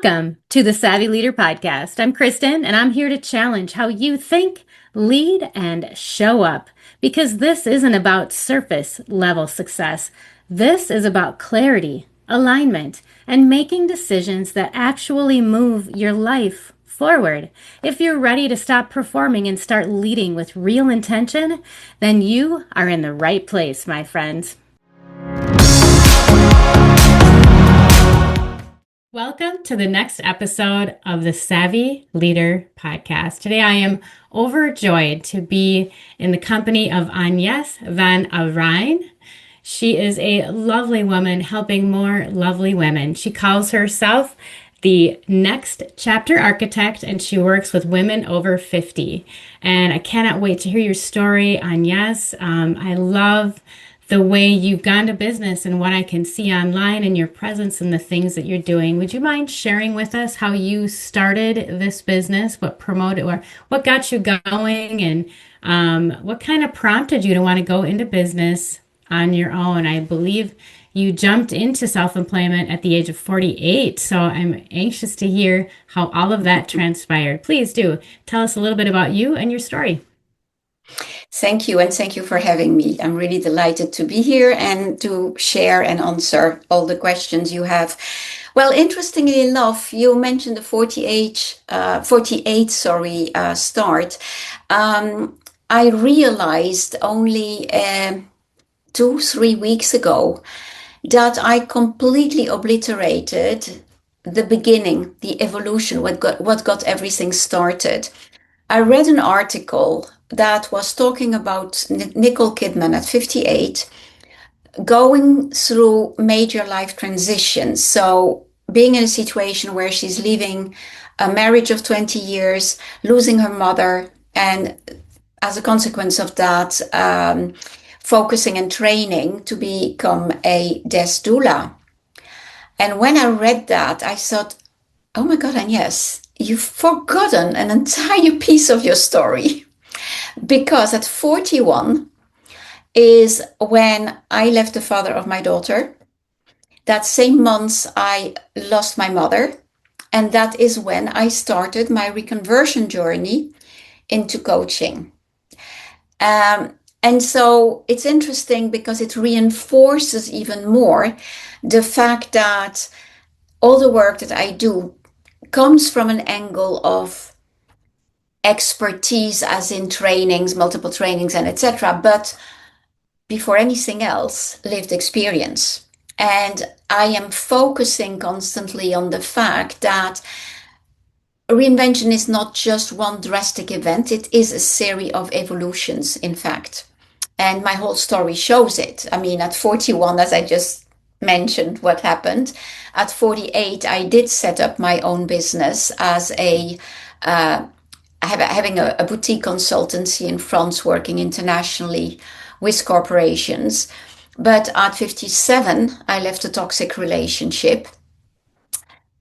Welcome to the Savvy Leader Podcast. I'm Kristin, and I'm here to challenge how you think, lead, and show up. Because this isn't about surface level success. This is about clarity, alignment, and making decisions that actually move your life forward. If you're ready to stop performing and start leading with real intention, then you are in the right place, my friends. Welcome to the next episode of the Savvy Leader Podcast. Today I am overjoyed to be in the company of AnYes van Rhijn. She is a lovely woman helping more lovely women. She calls herself the Next Chapter Architect, and she works with women over 50. And I cannot wait to hear your story, AnYes. I love the way you've gone to business and what I can see online and your presence and the things that you're doing. Would you mind sharing with us how you started this business, what promoted or what got you going, and what kind of prompted you to want to go into business on your own? I believe you jumped into self-employment at the age of 48. So I'm anxious to hear how all of that transpired. Please do tell us a little bit about you and your story. Thank you, and thank you for having me. I'm really delighted to be here and to share and answer all the questions you have. Well, interestingly enough, you mentioned the 48 start. I realized only 2-3 weeks ago that I completely obliterated the beginning, the evolution, what got everything started. I read an article that was talking about Nicole Kidman at 58, going through major life transitions. So being in a situation where she's leaving a marriage of 20 years, losing her mother, and as a consequence of that, focusing and training to become a death doula. And when I read that, I thought, oh my God, and yes, you've forgotten an entire piece of your story. Because at 41 is when I left the father of my daughter. That same month, I lost my mother. And that is when I started my reconversion journey into coaching. And so it's interesting because it reinforces even more the fact that all the work that I do comes from an angle of expertise, as in trainings, multiple trainings, and etc. But before anything else, lived experience. And I am focusing constantly on the fact that reinvention is not just one drastic event. It is a series of evolutions, in fact. And my whole story shows it. I mean, at 41, as I just mentioned what happened, at 48, I did set up my own business as having a boutique consultancy in France, working internationally with corporations. But at 57, I left a toxic relationship,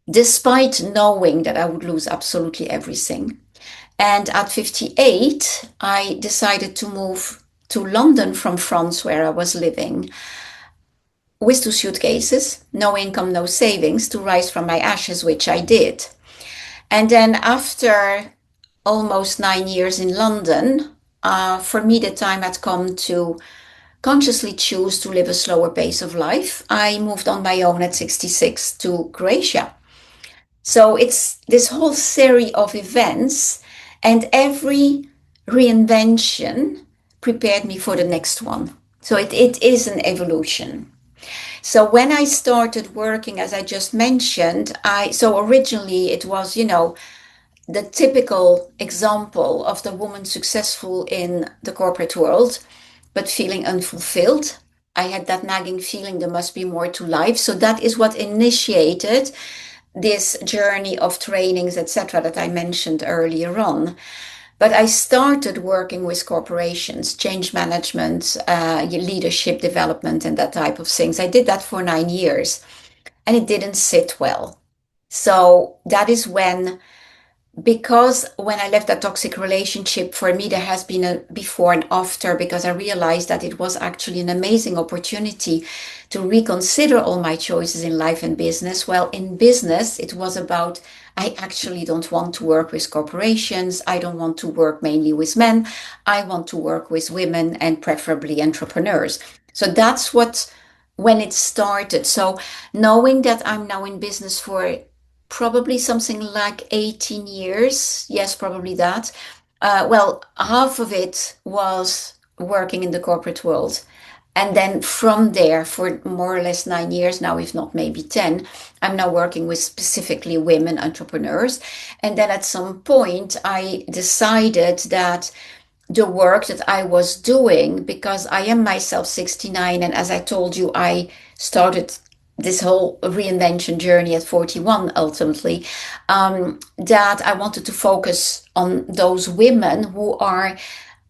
despite knowing that I would lose absolutely everything. And at 58, I decided to move to London from France, where I was living, with 2 suitcases, no income, no savings, to rise from my ashes, which I did. And then after almost 9 years in London, for me, the time had come to consciously choose to live a slower pace of life. I moved on my own at 66 to Croatia. So it's this whole series of events, and every reinvention prepared me for the next one. So it is an evolution. So when I started working, as I just mentioned, so originally it was, the typical example of the woman successful in the corporate world, but feeling unfulfilled. I had that nagging feeling there must be more to life. So that is what initiated this journey of trainings, etc., that I mentioned earlier on. But I started working with corporations, change management, leadership development, and that type of things. I did that for 9 years, and it didn't sit well. So that is when because when I left that toxic relationship, for me, there has been a before and after because I realized that it was actually an amazing opportunity to reconsider all my choices in life and business. Well, in business, it was about I actually don't want to work with corporations. I don't want to work mainly with men. I want to work with women and preferably entrepreneurs. So that's what when it started. So knowing that I'm now in business for probably something like 18 years. Yes, probably that. Well, half of it was working in the corporate world. And then from there, for more or less 9 years now, if not maybe 10, I'm now working with specifically women entrepreneurs. And then at some point, I decided that the work that I was doing, because I am myself 69, and as I told you, I started this whole reinvention journey at 41 ultimately, that I wanted to focus on those women who are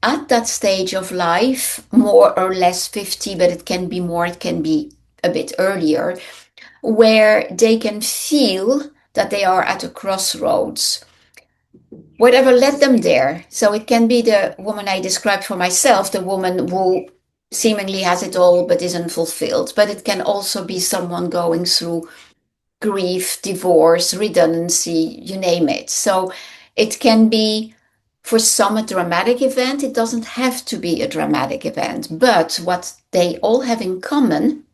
at that stage of life, more or less 50, but it can be more, it can be a bit earlier, where they can feel that they are at a crossroads, whatever led them there. So it can be the woman I described for myself, the woman who seemingly has it all but isn't fulfilled. But it can also be someone going through grief, divorce, redundancy, you name it. So it can be for some a dramatic event. It doesn't have to be a dramatic event. But what they all have in common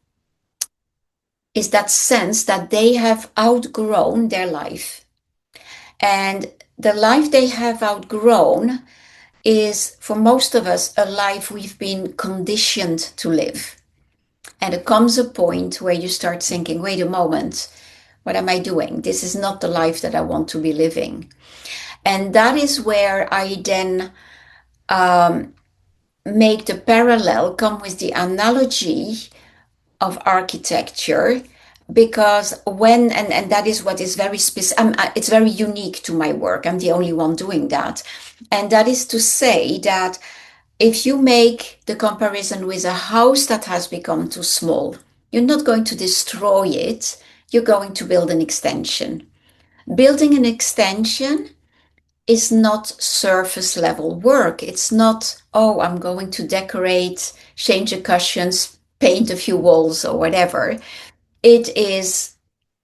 is that sense that they have outgrown their life. And the life they have outgrown is, for most of us, a life we've been conditioned to live. And there comes a point where you start thinking, wait a moment, what am I doing? This is not the life that I want to be living. And that is where I then make the parallel, come with the analogy of architecture, because and that is what is very specific, it's very unique to my work. I'm the only one doing that. And that is to say that if you make the comparison with a house that has become too small, you're not going to destroy it, you're going to build an extension. Building an extension is not surface level work. It's not, oh, I'm going to decorate, change the cushions, paint a few walls or whatever. It is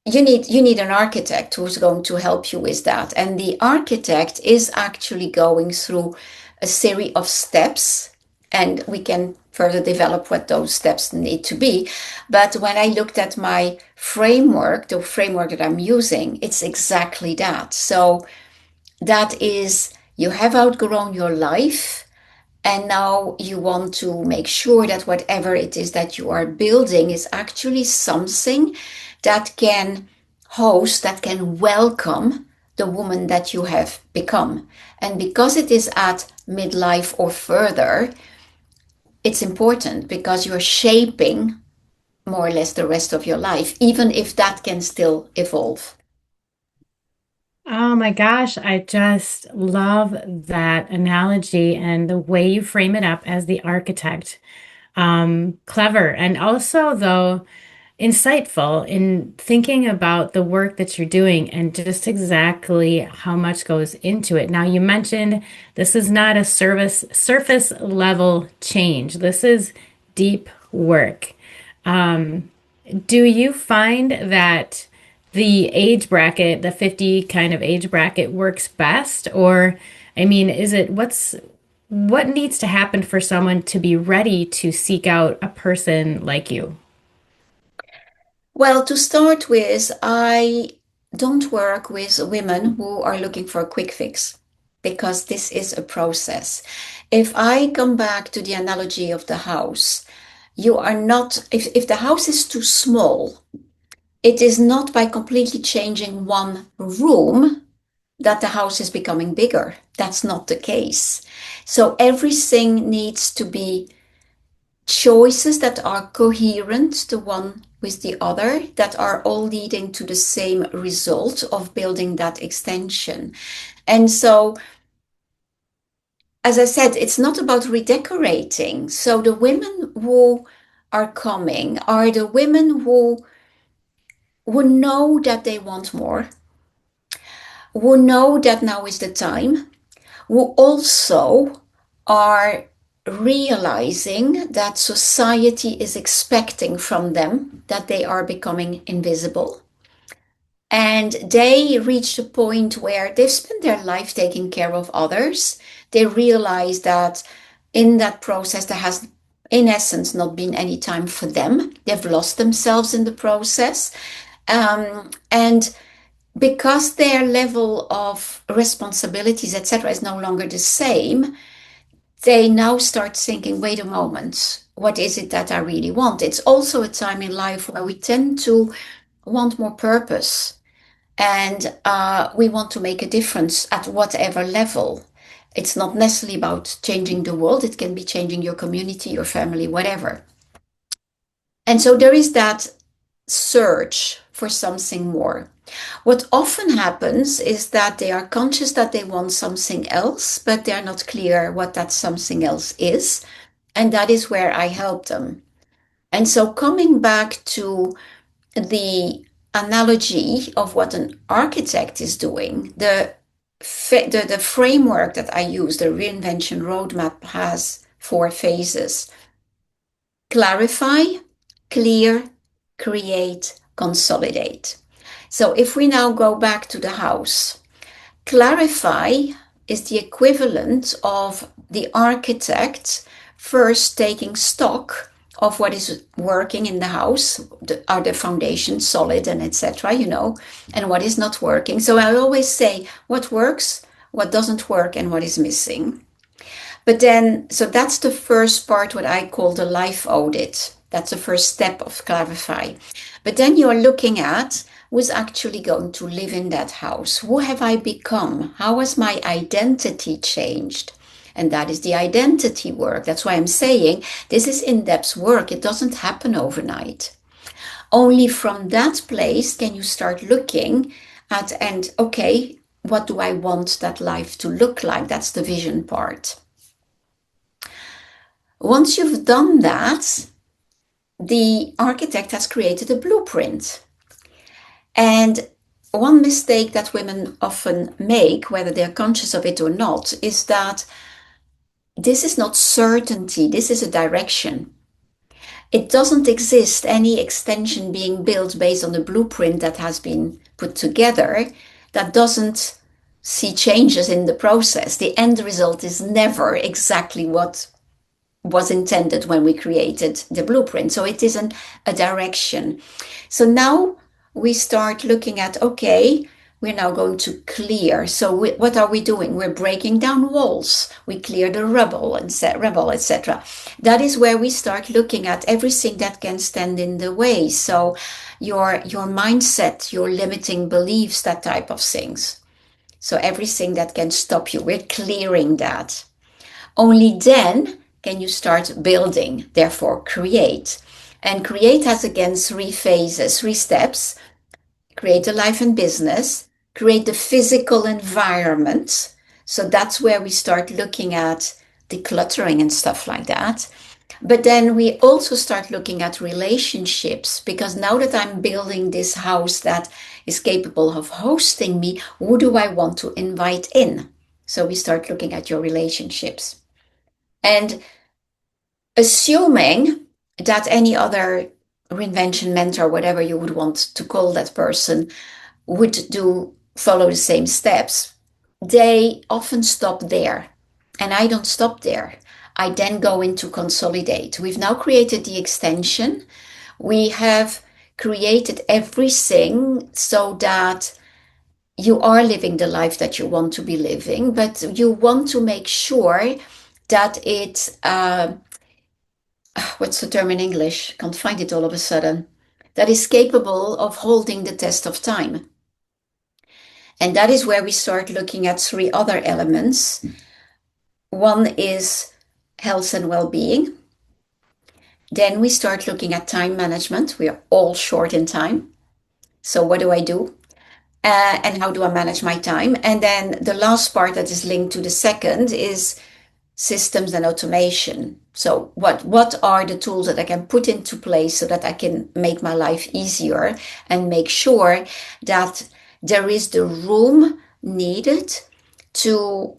you need an architect who's going to help you with that. And the architect is actually going through a series of steps, and we can further develop what those steps need to be. But when I looked at my framework, the framework that I'm using, it's exactly that. So that is, you have outgrown your life, and now you want to make sure that whatever it is that you are building is actually something that can host, that can welcome the woman that you have become. And because it is at midlife or further, it's important because you're shaping more or less the rest of your life, even if that can still evolve. Oh my gosh, I just love that analogy and the way you frame it up as the architect. Clever and also, though, insightful in thinking about the work that you're doing and just exactly how much goes into it. Now, you mentioned this is not a surface level change. This is deep work. Do you find that the age bracket, the 50 kind of age bracket works best? Or, I mean, what needs to happen for someone to be ready to seek out a person like you? Well, to start with, I don't work with women who are looking for a quick fix because this is a process. If I come back to the analogy of the house, you are not, if the house is too small, it is not by completely changing one room that the house is becoming bigger. That's not the case. So everything needs to be choices that are coherent, the one with the other, that are all leading to the same result of building that extension. And so, as I said, it's not about redecorating. So the women who are coming are the women who know that they want more, who know that now is the time, who also are realizing that society is expecting from them that they are becoming invisible. And they reach a point where they've spent their life taking care of others. They realize that in that process, there has, in essence, not been any time for them. They've lost themselves in the process. And because their level of responsibilities, etc., is no longer the same, they now start thinking, wait a moment, what is it that I really want? It's also a time in life where we tend to want more purpose, and we want to make a difference at whatever level. It's not necessarily about changing the world. It can be changing your community, your family, whatever. And so there is that search for something more. What often happens is that they are conscious that they want something else, but they're not clear what that something else is. And that is where I help them. And so coming back to the analogy of what an architect is doing, the framework that I use, the Reinvention roadmap, has 4 phases: clarify, clear, create, consolidate. So if we now go back to the house, clarify is the equivalent of the architect first taking stock of what is working in the house. Are the foundations solid, and etc., and what is not working. So I always say what works, what doesn't work, and what is missing. But then, so that's the first part, what I call the life audit. That's the first step of clarify. But then you're looking at who's actually going to live in that house. Who have I become? How has my identity changed? And that is the identity work. That's why I'm saying this is in-depth work. It doesn't happen overnight. Only from that place can you start looking at, and okay, what do I want that life to look like? That's the vision part. Once you've done that, the architect has created a blueprint. And one mistake that women often make, whether they're conscious of it or not, is that this is not certainty, this is a direction. It doesn't exist any extension being built based on a blueprint that has been put together that doesn't see changes in the process. The end result is never exactly what was intended when we created the blueprint. So it isn't a direction. So now we start looking at, okay, we're now going to clear. So what are we doing? We're breaking down walls. We clear the rubble, etc. That is where we start looking at everything that can stand in the way. So your mindset, your limiting beliefs, that type of things. So everything that can stop you, we're clearing that. Only then can you start building, therefore create. And create has again 3 phases, 3 steps. Create a life and business, create the physical environment. So that's where we start looking at decluttering and stuff like that. But then we also start looking at relationships, because now that I'm building this house that is capable of hosting me, who do I want to invite in? So we start looking at your relationships. And assuming that any other reinvention mentor, whatever you would want to call that person, would follow the same steps, they often stop there. And I don't stop there. I then go into consolidate. We've now created the extension. We have created everything so that you are living the life that you want to be living, but you want to make sure that it, what's the term in English? Can't find it all of a sudden. That is capable of holding the test of time. And that is where we start looking at 3 other elements. One is health and well-being. Then we start looking at time management. We are all short in time. So what do I do? And how do I manage my time? And then the last part that is linked to the second is systems and automation. So what are the tools that I can put into place so that I can make my life easier and make sure that there is the room needed to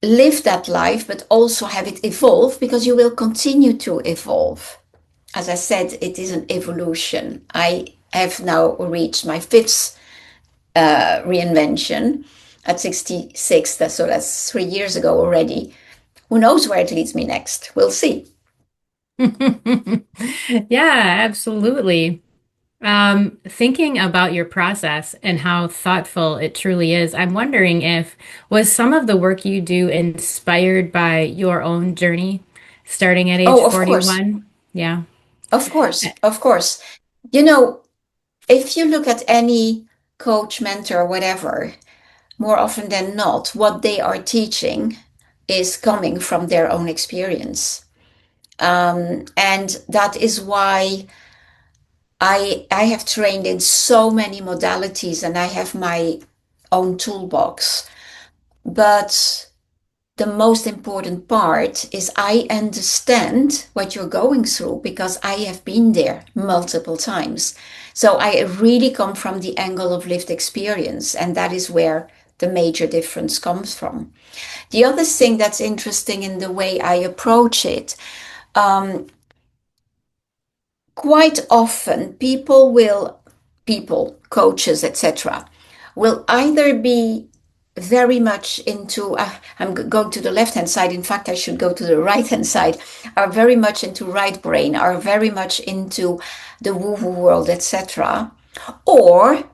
live that life, but also have it evolve because you will continue to evolve. As I said, it is an evolution. I have now reached my fifth reinvention at 66. So that's 3 years ago already. Who knows where it leads me next? We'll see. Yeah, absolutely. Thinking about your process and how thoughtful it truly is, I'm wondering if was some of the work you do inspired by your own journey starting at age Oh, of course. 41? Yeah. Of course. Of course. You know, if you look at any coach, mentor, whatever, more often than not, what they are teaching is coming from their own experience. And that is why I have trained in so many modalities and I have my own toolbox. But the most important part is I understand what you're going through because I have been there multiple times. So I really come from the angle of lived experience, and that is where the major difference comes from. The other thing that's interesting in the way I approach it, um, quite often coaches, etc., will either be very much into, I'm going to the left hand side, in fact, I should go to the right hand side, are very much into right brain, are very much into the woo woo world, etc. Or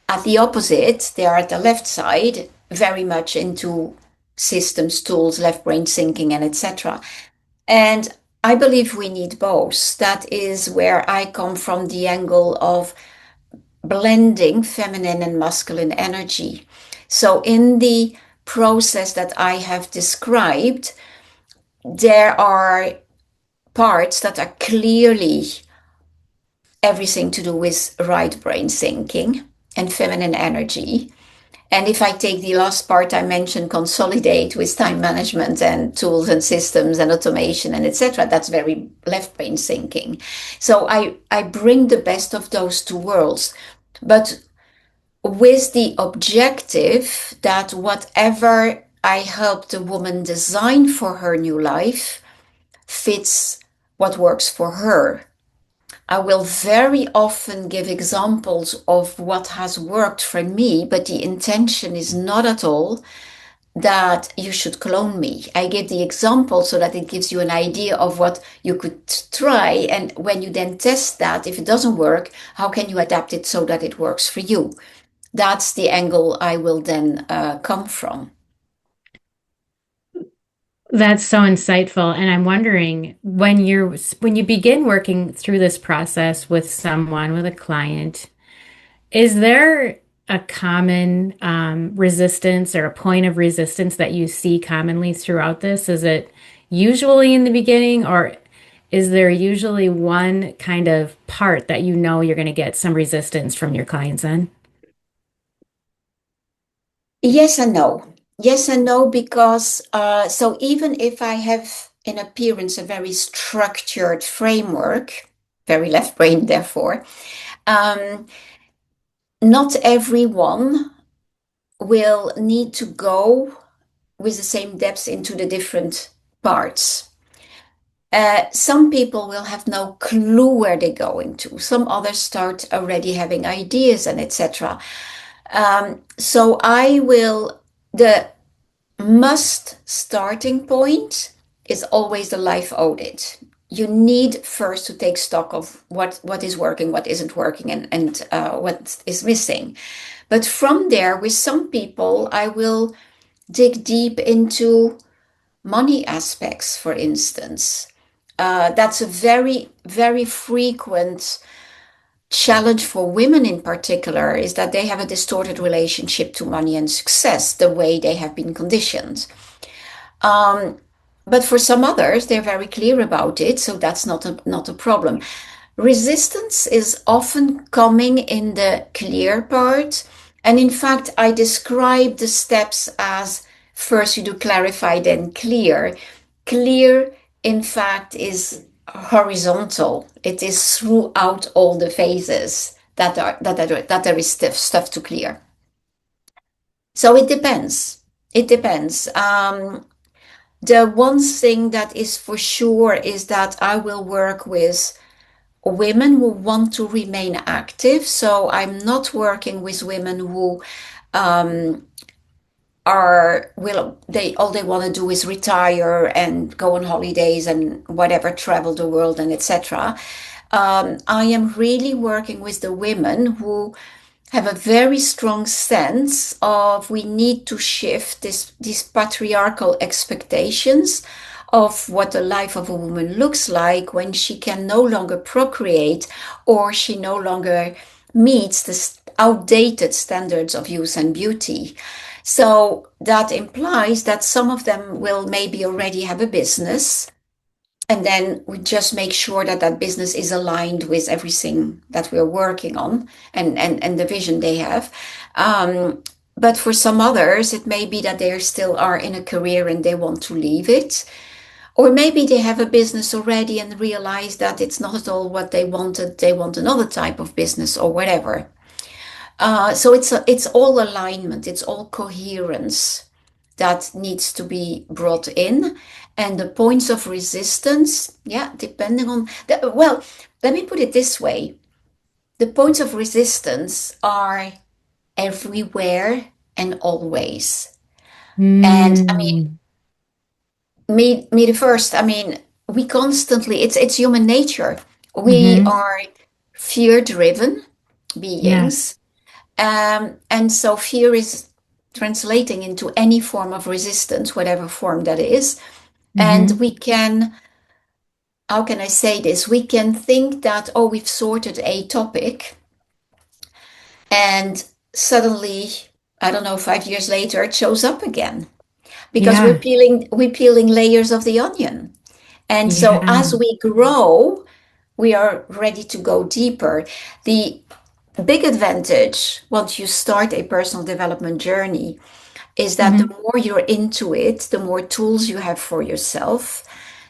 at the opposite, they are at the left side, very much into systems, tools, left brain thinking, and etc. And I believe we need both. That is where I come from, the angle of blending feminine and masculine energy. So in the process that I have described, there are parts that are clearly everything to do with right brain thinking and feminine energy. And if I take the last part I mentioned, consolidate with time management and tools and systems and automation and etc., that's very left brain thinking. So I bring the best of those two worlds, but with the objective that whatever I help the woman design for her new life fits what works for her. I will very often give examples of what has worked for me, but the intention is not at all that you should clone me. I give the example so that it gives you an idea of what you could try. And when you then test that, if it doesn't work, how can you adapt it so that it works for you? That's the angle I will then come from. That's so insightful. And I'm wondering when you begin working through this process with someone, with a client, is there a common resistance or a point of resistance that you see commonly throughout this? Is it usually in the beginning, or is there usually one kind of part that you know you're going to get some resistance from your clients on? Yes and no. Yes and no, because so even if I have in appearance a very structured framework, very left brain, therefore, um, not everyone will need to go with the same depth into the different parts. Some people will have no clue where they're going to. Some others start already having ideas and etc. So I will, the must starting point is always the life audit. You need first to take stock of what is working, what isn't working, and what is missing. But from there, with some people, I will dig deep into money aspects, for instance. That's a very, very frequent challenge for women in particular, is that they have a distorted relationship to money and success, the way they have been conditioned. Um, but for some others, they're very clear about it, so that's not a problem. Resistance is often coming in the clear part. And in fact, I describe the steps as first you do clarify, then clear. Clear, in fact, is horizontal. It is throughout all the phases that there is stuff to clear. So it depends. It depends. The one thing that is for sure is that I will work with women who want to remain active. So I'm not working with women who um, are will they all they want to do is retire and go on holidays and whatever, travel the world and etc. I am really working with the women who have a very strong sense of we need to shift these patriarchal expectations of what the life of a woman looks like when she can no longer procreate or she no longer meets the outdated standards of youth and beauty. So that implies that some of them will maybe already have a business, and then we just make sure that that business is aligned with everything that we're working on and the vision they have. Um, but for some others, it may be that they still are in a career and they want to leave it. Or maybe they have a business already and realize that it's not at all what they wanted. They want another type of business or whatever. So it's all alignment, it's all coherence that needs to be brought in. And the points of resistance, yeah, depending on well, let me put it this way. The points of resistance are everywhere and always. And I mean, Mm. me the first, I mean, we constantly, it's human nature. We Mm-hmm. are fear driven Yes. beings. And so fear is translating into any form of resistance, whatever form that is. And Mm-hmm. we can, how can I say this? We can think that, oh, we've sorted a topic, and suddenly, I don't know, 5 years later, it shows up again because Yeah. we're peeling layers of the onion. And so as Yeah. we grow, we are ready to go deeper. The big advantage once you start a personal development journey is that the Mm-hmm. more you're into it, the more tools you have for yourself,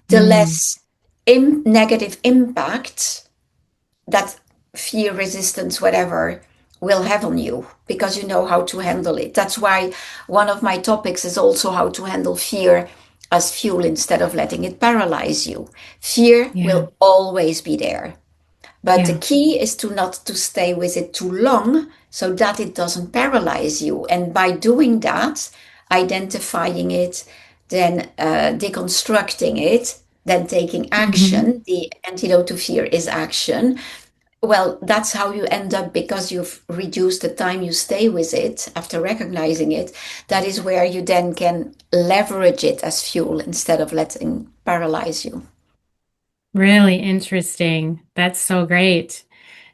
the Mm. less negative impact that fear, resistance, whatever will have on you because you know how to handle it. That's why one of my topics is also how to handle fear as fuel instead of letting it paralyze you. Fear Yeah. will always be there. But the Yeah. key is to not to stay with it too long so that it doesn't paralyze you. And by doing that, identifying it, then deconstructing it, then taking Mm-hmm. action. The antidote to fear is action. Well, that's how you end up because you've reduced the time you stay with it after recognizing it. That is where you then can leverage it as fuel instead of letting paralyze you. Really interesting. That's so great.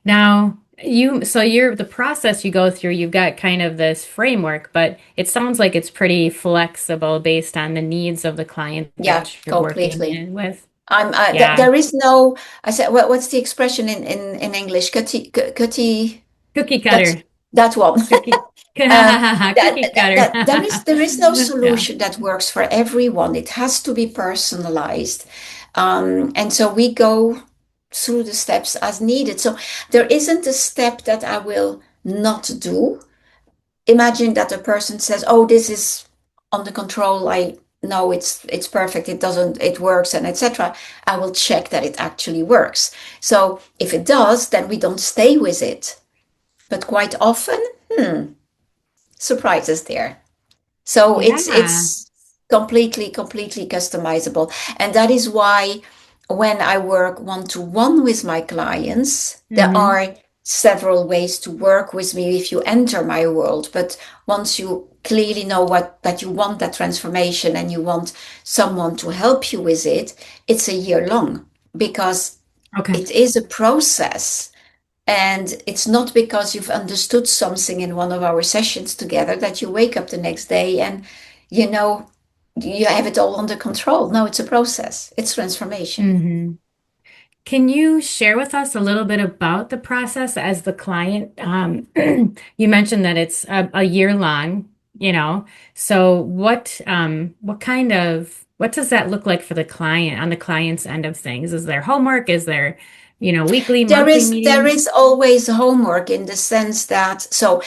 Now, so you're the process you go through, you've got kind of this framework, but it sounds like it's pretty flexible based on the needs of the client Yeah, that you're working completely. in with. Yeah. There is no, I said, what's the expression in English? Cookie That, cutter. that one. Cookie. Cookie cutter. There is no Yeah. solution that works for everyone. It has to be personalized. And so we go through the steps as needed. So there isn't a step that I will not do. Imagine that a person says, "Oh, this is under control. I know it's perfect. It doesn't. It works, and etc." I will check that it actually works. So if it does, then we don't stay with it. But quite often, surprises there. So Yeah. it's completely customizable, and that is why when I work one to one with my clients, there Hmm. are several ways to work with me if you enter my world. But once you clearly know what that you want that transformation and you want someone to help you with it, it's a year long because Okay. it is a process. And it's not because you've understood something in one of our sessions together that you wake up the next day and you know you have it all under control. No, it's a process. It's transformation. Hmm. Can you share with us a little bit about the process as the client? You mentioned that it's a year long, you know. So what kind of, what does that look like for the client on the client's end of things? Is there homework? Is there, weekly, monthly There meetings? is always homework in the sense that so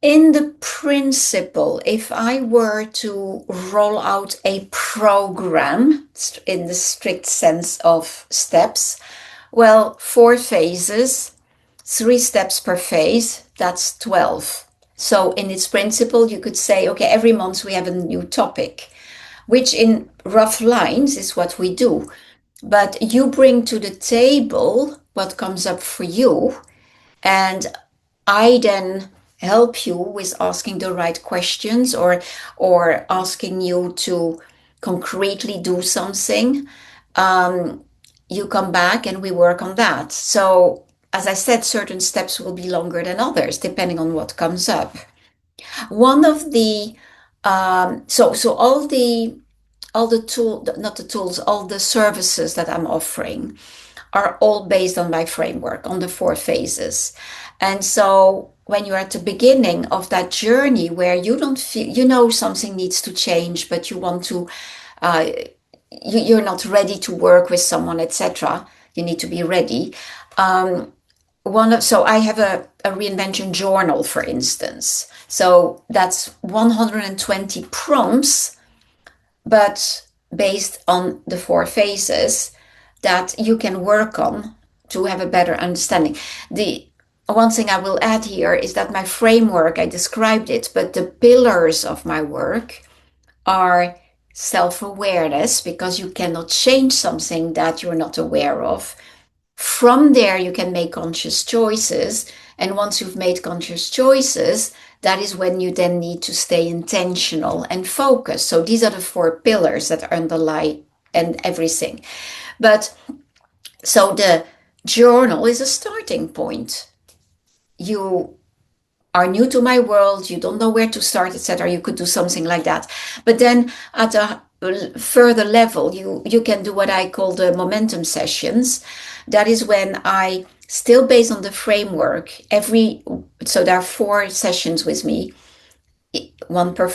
In the principle, if I were to roll out a program in the strict sense of steps, well, 4 phases, 3 steps per phase, that's 12. So in its principle, you could say, okay, every month we have a new topic, which in rough lines is what we do. But you bring to the table what comes up for you, and I then help you with asking the right questions, or asking you to concretely do something. You come back and we work on that. So as I said, certain steps will be longer than others depending on what comes up. One of the so all the tool not the tools, all the services that I'm offering are all based on my framework, on the 4 phases. And so when you're at the beginning of that journey where you don't feel, something needs to change, but you want to, uh, you're not ready to work with someone, etc. You need to be ready. So I have a reinvention journal, for instance. So that's 120 prompts, but based on the 4 phases that you can work on to have a better understanding. The one thing I will add here is that my framework, I described it, but the pillars of my work are self-awareness, because you cannot change something that you're not aware of. From there, you can make conscious choices. And once you've made conscious choices, that is when you then need to stay intentional and focus. So these are the 4 pillars that underlie and everything. But so the journal is a starting point. You are new to my world, you don't know where to start, etc. You could do something like that. But then at a further level, you can do what I call the momentum sessions. That is when I, still based on the framework, so there are 4 sessions with me, one per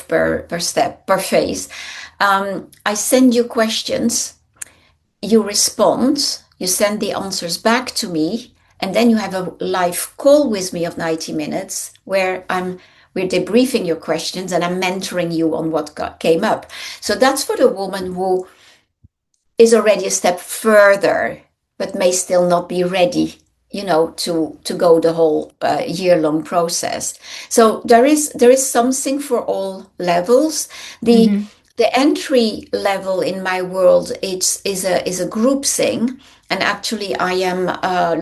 step, per phase. I send you questions, you respond, you send the answers back to me, and then you have a live call with me of 90 minutes where we're debriefing your questions and I'm mentoring you on what came up. So that's for the woman who is already a step further, but may still not be ready, to go the whole year-long process. So there is something for all levels. The Mm-hmm. the entry level in my world is a group thing, and actually I am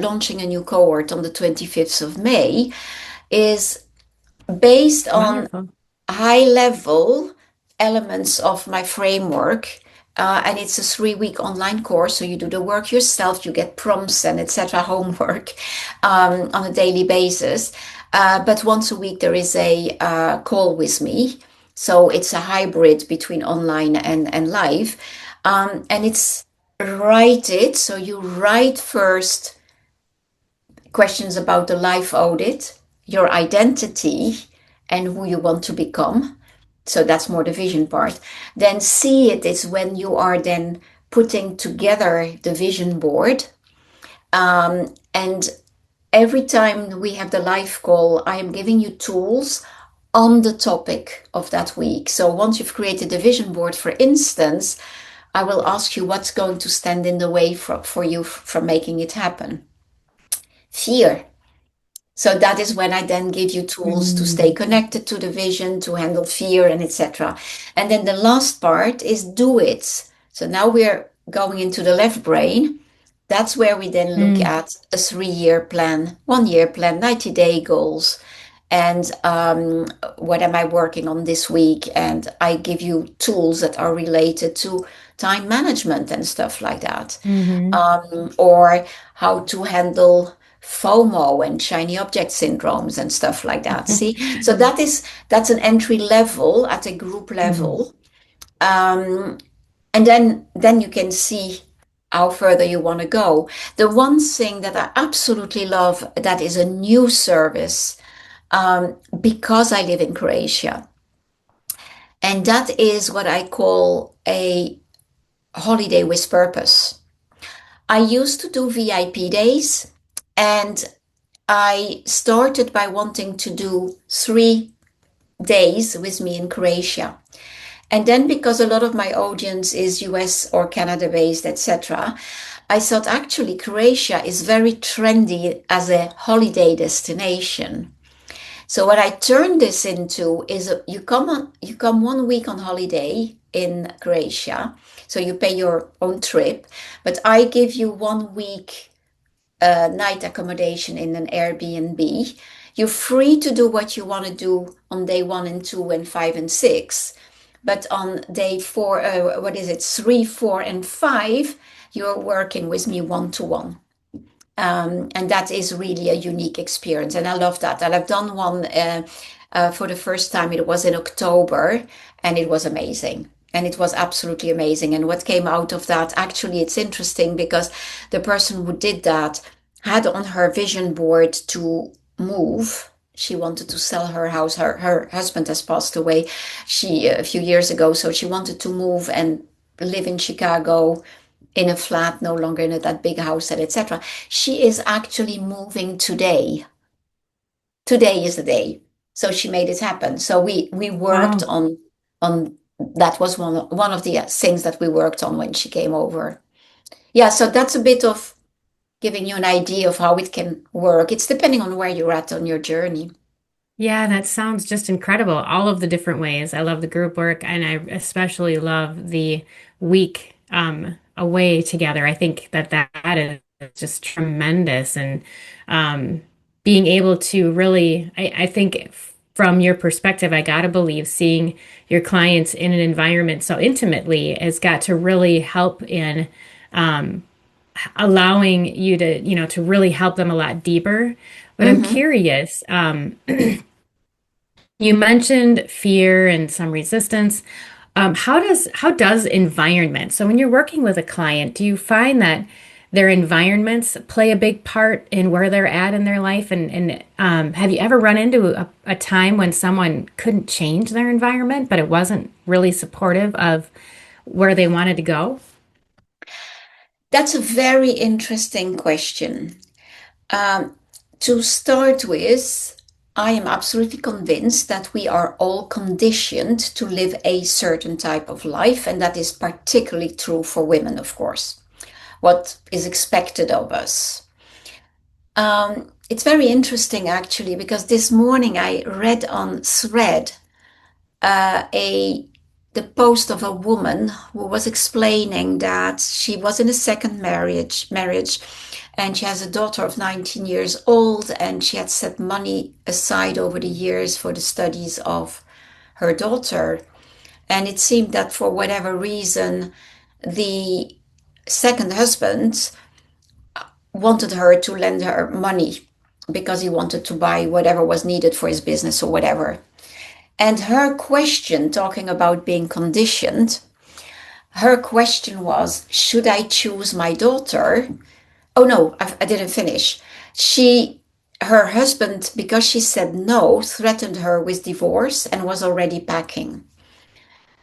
launching a new cohort on the 25th of May, is based on Wonderful. high level elements of my framework. And it's a 3-week online course. So you do the work yourself, you get prompts and etc. homework on a daily basis. But once a week there is a call with me. So it's a hybrid between online and live. And it's write it. So you write first questions about the life audit, your identity, and who you want to become. So that's more the vision part. Then see it is when you are then putting together the vision board. And every time we have the live call, I am giving you tools on the topic of that week. So once you've created the vision board, for instance, I will ask you what's going to stand in the way for you from making it happen. Fear. So that is when I then give you tools to stay Mm-hmm. connected to the vision, to handle fear and etc. And then the last part is do it. So now we're going into the left brain. That's where we then look at a 3-year plan, 1-year plan, 90-day goals. And what am I working on this week? And I give you tools that are related to time management and stuff like that. Mm-hmm. Or how to handle FOMO and shiny object syndromes and stuff like that. See, so that's an entry level at a group Mm-hmm. level, and then you can see how further you want to go. The one thing that I absolutely love, that is a new service, because I live in Croatia, and that is what I call a holiday with purpose. I used to do VIP days, and I started by wanting to do 3 days with me in Croatia. And then because a lot of my audience is US or Canada based, etc., I thought actually Croatia is very trendy as a holiday destination. So what I turned this into is you come 1 week on holiday in Croatia. So you pay your own trip, but I give you 1 week night accommodation in an Airbnb. You're free to do what you want to do on day 1 and 2 and 5 and 6. But on day four, what is it, 3, 4, and 5, you're working with me one to one. And that is really a unique experience. And I love that. And I've done one for the first time. It was in October, and it was amazing. And it was absolutely amazing. And what came out of that, actually, it's interesting because the person who did that had on her vision board to move. She wanted to sell her house. Her husband has passed away a few years ago. So she wanted to move and live in Chicago in a flat, no longer in that big house, and etc. She is actually moving today. Today is the day. So she made it happen. So we worked Wow. on that was one of the things that we worked on when she came over. Yeah, so that's a bit of giving you an idea of how it can work. It's depending on where you're at on your journey. Yeah, that sounds just incredible. All of the different ways. I love the group work, and I especially love the week away together. I think that that is just tremendous, and um, being able to really, I think from your perspective, I gotta believe seeing your clients in an environment so intimately has got to really help in um, allowing you to, to really help them a lot deeper. But I'm Hmm. curious. You mentioned fear and some resistance. How does environment? So when you're working with a client, do you find that their environments play a big part in where they're at in their life? And have you ever run into a time when someone couldn't change their environment, but it wasn't really supportive of where they wanted to go? That's a very interesting question. Um, to start with, I am absolutely convinced that we are all conditioned to live a certain type of life, and that is particularly true for women, of course. What is expected of us. It's very interesting actually because this morning I read on Thread a the post of a woman who was explaining that she was in a second marriage, and she has a daughter of 19 years old, and she had set money aside over the years for the studies of her daughter. And it seemed that for whatever reason, the second husband wanted her to lend her money because he wanted to buy whatever was needed for his business or whatever. And her question, talking about being conditioned, her question was, should I choose my daughter? Oh no, I didn't finish. Her husband, because she said no, threatened her with divorce and was already packing.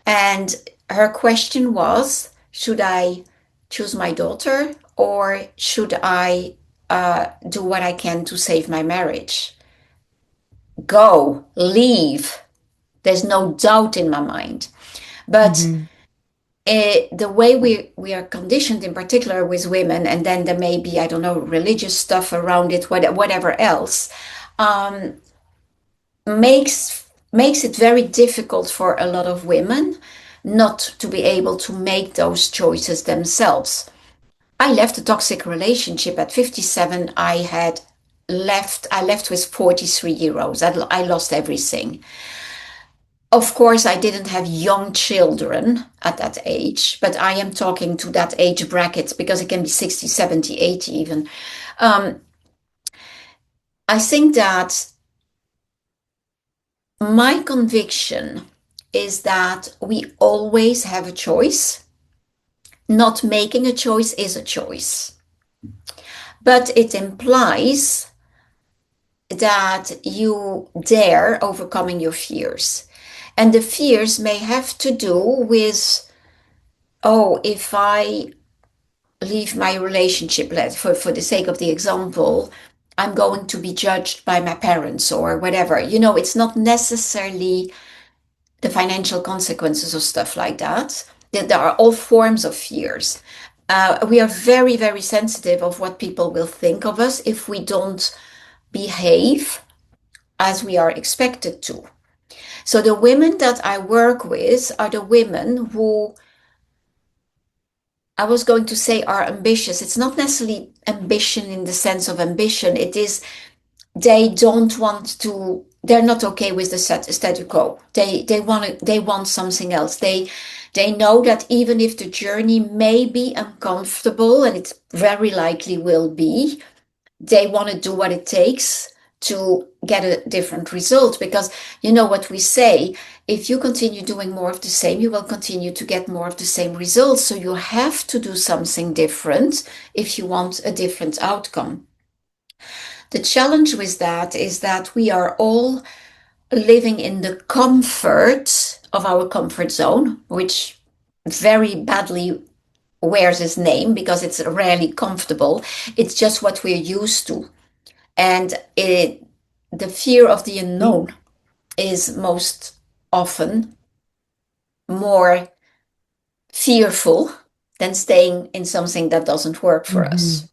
And her question was, should I choose my daughter or should I do what I can to save my marriage? Go, leave. There's no doubt in my mind. But Hmm. the way we are conditioned, in particular with women, and then there may be, I don't know, religious stuff around it, whatever else, um, makes it very difficult for a lot of women not to be able to make those choices themselves. I left a toxic relationship at 57. I left with 43 euros. I lost everything. Of course, I didn't have young children at that age, but I am talking to that age bracket because it can be 60, 70, 80 even. Um, I think that my conviction is that we always have a choice. Not making a choice is a choice, but it implies that you dare overcoming your fears. And the fears may have to do with, oh, if I leave my relationship, for the sake of the example, I'm going to be judged by my parents or whatever. You know, it's not necessarily the financial consequences of stuff like that. There are all forms of fears. We are very, very sensitive of what people will think of us if we don't behave as we are expected to. So the women that I work with are the women who I was going to say are ambitious. It's not necessarily ambition in the sense of ambition. It is they don't want to. They're not okay with the status quo. They want something else. They know that even if the journey may be uncomfortable, and it very likely will be, they want to do what it takes to get a different result. Because you know what we say, if you continue doing more of the same, you will continue to get more of the same results. So you have to do something different if you want a different outcome. The challenge with that is that we are all living in the comfort of our comfort zone, which very badly wears its name because it's rarely comfortable. It's just what we're used to. And the fear of the unknown is most often more fearful than staying in something that doesn't work for Mm-hmm. us.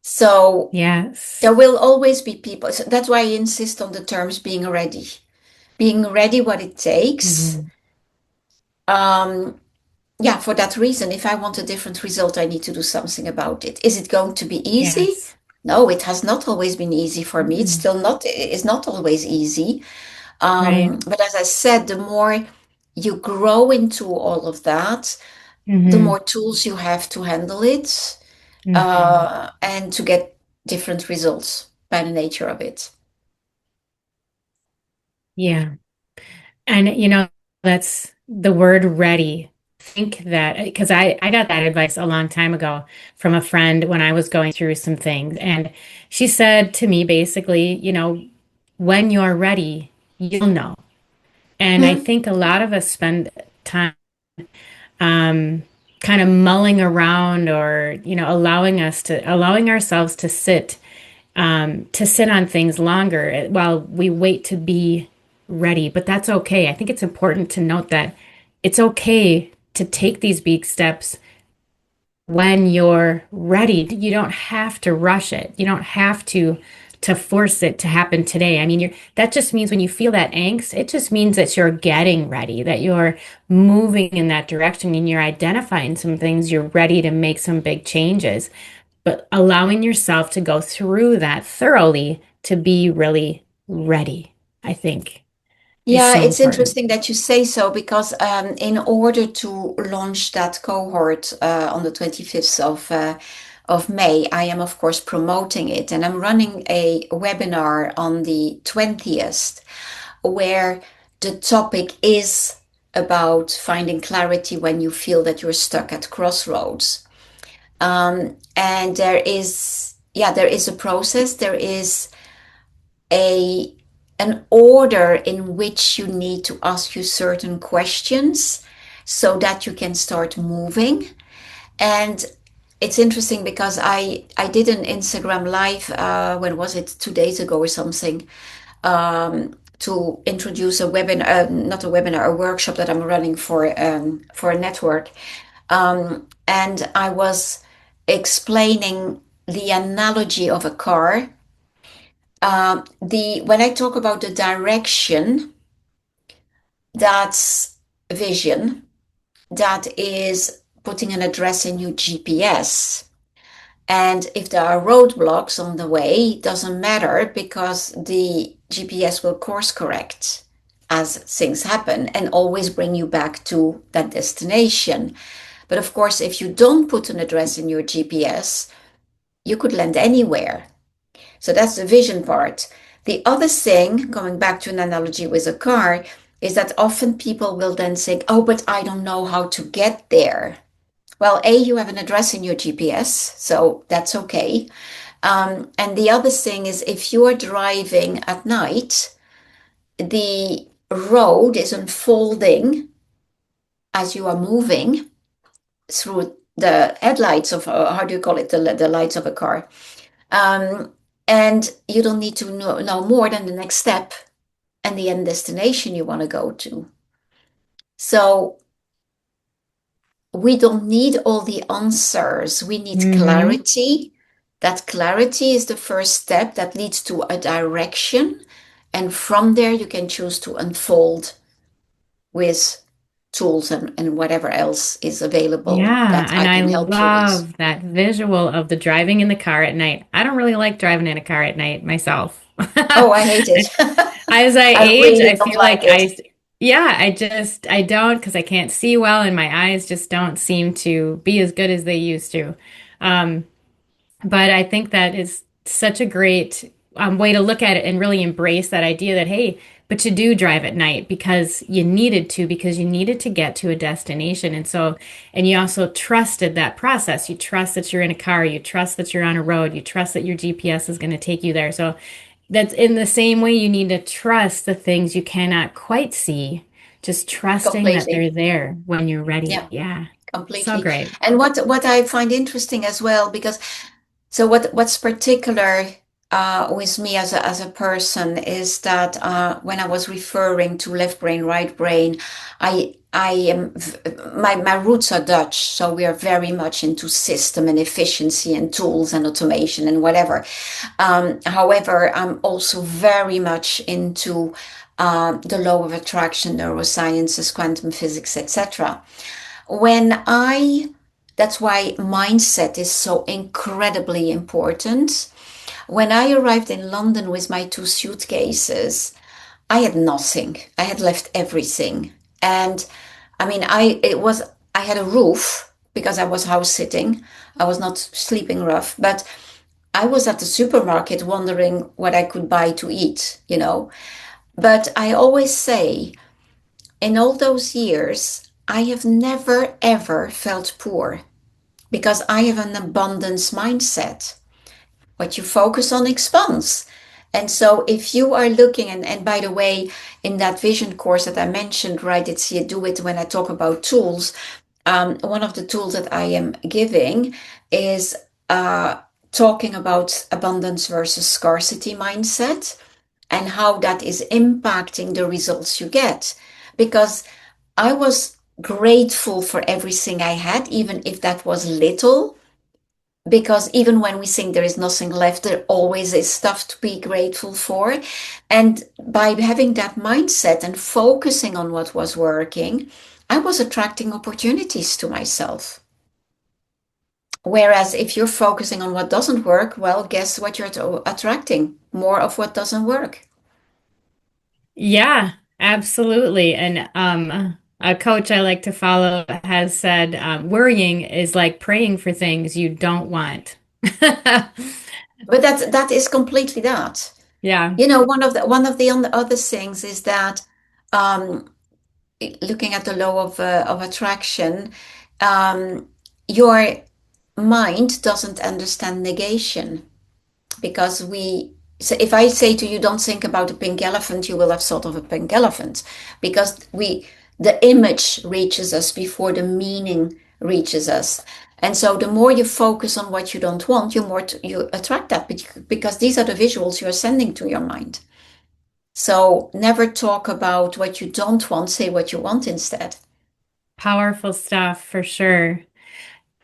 So Yes. there will always be people. So that's why I insist on the terms being ready what it takes. Mm-hmm. Um, yeah, for that reason, if I want a different result, I need to do something about it. Is it going to be easy? Yes. No, it has not always been easy for me. Mm-mm. It's not always easy. Right. But as I said, the more you grow into all of that, the Mm-hmm. more tools you have to handle it, Mm-hmm. and to get different results by the nature of it. Yeah. And that's the word ready. Think that because I got that advice a long time ago from a friend when I was going through some things. And she said to me basically, when you're ready, you'll know. And I Hmm. think a lot of us spend time um, kind of mulling around or, allowing ourselves to sit on things longer while we wait to be ready. But that's okay. I think it's important to note that it's okay to take these big steps when you're ready. You don't have to rush it. You don't have to force it to happen today. I mean, that just means when you feel that angst, it just means that you're getting ready, that you're moving in that direction and you're identifying some things, you're ready to make some big changes. But allowing yourself to go through that thoroughly to be really ready, I think, is Yeah, so it's important. interesting that you say so because in order to launch that cohort on the 25th of May, I am of course promoting it, and I'm running a webinar on the 20th where the topic is about finding clarity when you feel that you're stuck at crossroads. And there is a process, there is a an order in which you need to ask you certain questions so that you can start moving. And it's interesting because I did an Instagram live, when was it, 2 days ago or something, to introduce a webinar, not a webinar, a workshop that I'm running for a network. And I was explaining the analogy of a car. The When I talk about the direction, that's vision. That is putting an address in your GPS. And if there are roadblocks on the way, it doesn't matter because the GPS will course correct as things happen and always bring you back to that destination. But of course, if you don't put an address in your GPS, you could land anywhere. So that's the vision part. The other thing, going back to an analogy with a car, is that often people will then say, oh, but I don't know how to get there. Well, A, you have an address in your GPS, so that's okay. And the other thing is if you are driving at night, the road is unfolding as you are moving through the headlights of, how do you call it, the lights of a car. And you don't need to know more than the next step and the end destination you want to go to. So we don't need all the answers. We need Hmm. clarity. That clarity is the first step that leads to a direction. And from there, you can choose to unfold with tools and whatever else is available Yeah, that I and I can help you with. love that visual of the driving in the car at night. I don't really like driving in a car at night myself. Oh, I hate it. As I I age, really I don't feel like like it. yeah, I don't because I can't see well and my eyes just don't seem to be as good as they used to. Um, but I think that is such a great way to look at it and really embrace that idea that, hey, but you do drive at night because you needed to, because you needed to get to a destination. And so, and you also trusted that process. You trust that you're in a car, you trust that you're on a road, you trust that your GPS is going to take you there. So that's in the same way you need to trust the things you cannot quite see, just trusting that Completely. they're there when you're ready. Yeah, Yeah. So completely. great. And what I find interesting as well, because so what's particular with me as a person is that when I was referring to left brain, right brain, I am my roots are Dutch, so we are very much into system and efficiency and tools and automation and whatever. However, I'm also very much into the law of attraction, neurosciences, quantum physics, etc. When I That's why mindset is so incredibly important. When I arrived in London with my two suitcases, I had nothing. I had left everything. And I mean, I had a roof because I was house sitting. I was not sleeping rough, but I was at the supermarket wondering what I could buy to eat. But I always say, in all those years, I have never ever felt poor because I have an abundance mindset. What you focus on expands. And so if you are looking, and by the way, in that vision course that I mentioned, right, it's you do it when I talk about tools. One of the tools that I am giving is talking about abundance versus scarcity mindset and how that is impacting the results you get. Because I was grateful for everything I had, even if that was little, because even when we think there is nothing left, there always is stuff to be grateful for. And by having that mindset and focusing on what was working, I was attracting opportunities to myself. Whereas if you're focusing on what doesn't work, well, guess what you're attracting? More of what doesn't work. Yeah, absolutely. And a coach I like to follow has said, worrying is like praying for things you don't want. But that is completely that. Yeah. One of the other things is that um, looking at the law of attraction, um, your mind doesn't understand negation because so if I say to you, don't think about a pink elephant, you will have thought of a pink elephant because the image reaches us before the meaning reaches us. And so the more you focus on what you don't want, you attract that because these are the visuals you're sending to your mind. So never talk about what you don't want, say what you want instead. Powerful stuff for sure.